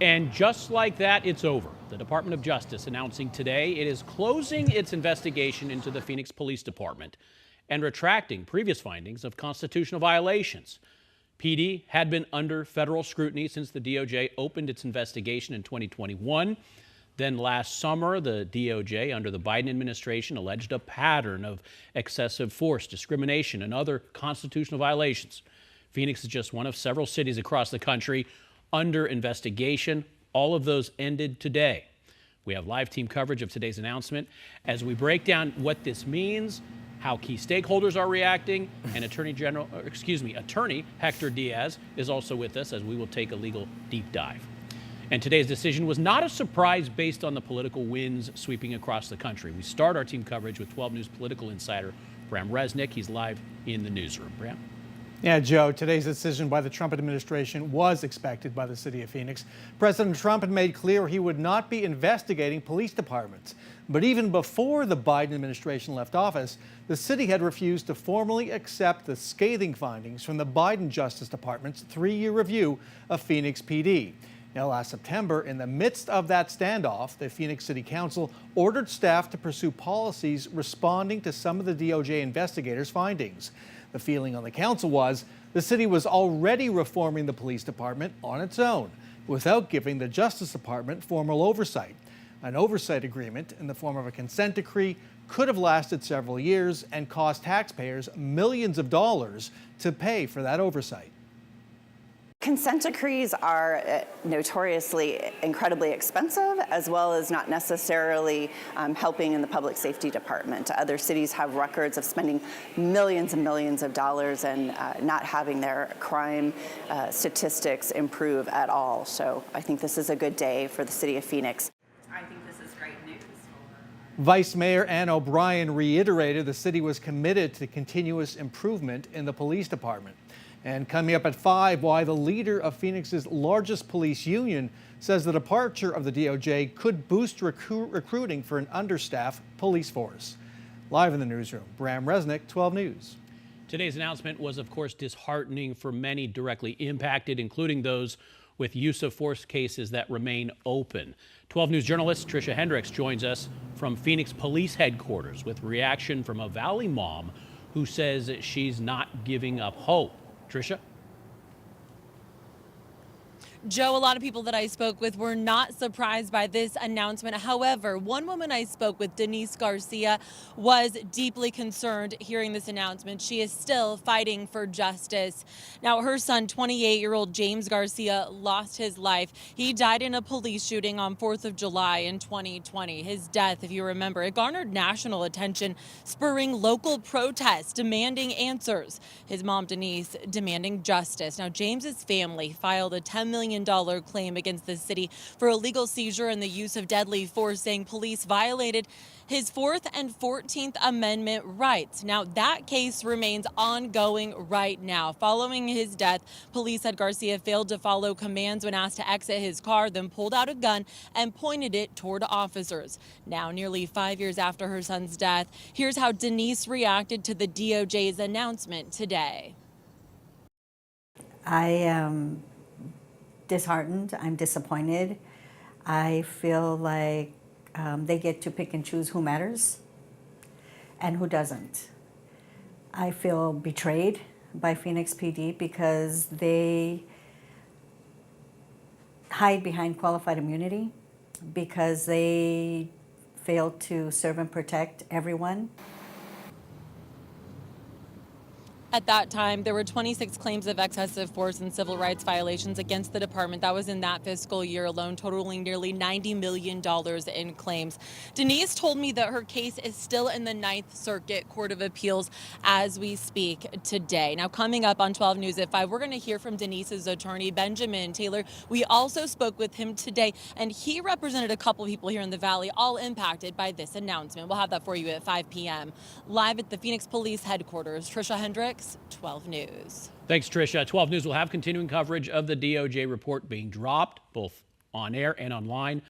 And just like that, it's over. The Department of Justice announcing today it is closing its investigation into the Phoenix Police Department and retracting previous findings of constitutional violations. PD had been under federal scrutiny since the DOJ opened its investigation in 2021. Then last summer, the DOJ, under the Biden administration, alleged a pattern of excessive force, discrimination, and other constitutional violations. Phoenix is just one of several cities across the country under investigation. All of those ended today. We have live team coverage of today's announcement as we break down what this means, how key stakeholders are reacting, and Attorney Hector Diaz is also with us as we will take a legal deep dive. And today's decision was not a surprise based on the political winds sweeping across the country. We start our team coverage with 12 News political insider Bram Resnick. He's live in the newsroom. Bram? Yeah, Joe, today's decision by the Trump administration was expected by the city of Phoenix. President Trump had made clear he would not be investigating police departments. But even before the Biden administration left office, the city had refused to formally accept the scathing findings from the Biden Justice Department's 3-year review of Phoenix PD. Now, last September, in the midst of that standoff, the Phoenix City Council ordered staff to pursue policies responding to some of the DOJ investigators' findings. The feeling on the council was the city was already reforming the police department on its own without giving the Justice Department formal oversight. An oversight agreement in the form of a consent decree could have lasted several years and cost taxpayers millions of dollars to pay for that oversight. Consent decrees are notoriously incredibly expensive, as well as not necessarily helping in the public safety department. Other cities have records of spending millions and millions of dollars and not having their crime statistics improve at all. So I think this is a good day for the city of Phoenix. I think this is great news. Vice Mayor Ann O'Brien reiterated the city was committed to continuous improvement in the police department. And coming up at 5, why the leader of Phoenix's largest police union says the departure of the DOJ could boost recruiting for an understaffed police force. Live in the newsroom, Bram Resnick, 12 News. Today's announcement was, of course, disheartening for many directly impacted, including those with use of force cases that remain open. 12 News journalist Tricia Hendricks joins us from Phoenix Police Headquarters with reaction from a Valley mom who says she's not giving up hope. Tricia? Joe, a lot of people that I spoke with were not surprised by this announcement. However, one woman I spoke with, Denise Garcia, was deeply concerned hearing this announcement. She is still fighting for justice. Now, her son, 28-year-old James Garcia, lost his life. He died in a police shooting on 4th of July in 2020. His death, if you remember, it garnered national attention, spurring local protests demanding answers. His mom, Denise, demanding justice. Now, James's family filed a $10 million claim against the city for illegal seizure and the use of deadly force, saying police violated his 4th and 14th Amendment rights. Now, that case remains ongoing right now. Following his death, police said Garcia failed to follow commands when asked to exit his car, then pulled out a gun and pointed it toward officers. Now, nearly 5 years after her son's death, here's how Denise reacted to the DOJ's announcement today. I am disheartened. I'm disappointed. I feel like they get to pick and choose who matters and who doesn't. I feel betrayed by Phoenix PD because they hide behind qualified immunity, because they fail to serve and protect everyone. At that time, there were 26 claims of excessive force and civil rights violations against the department. That was in that fiscal year alone, totaling nearly $90 million in claims. Denise told me that her case is still in the Ninth Circuit Court of Appeals as we speak today. Now, coming up on 12 News at 5, we're going to hear from Denise's attorney, Benjamin Taylor. We also spoke with him today, and he represented a couple people here in the Valley, all impacted by this announcement. We'll have that for you at 5 p.m. Live at the Phoenix Police Headquarters, Tricia Hendricks, 12 News. Thanks, Tricia. 12 News will have continuing coverage of the DOJ report being dropped, both on air and online,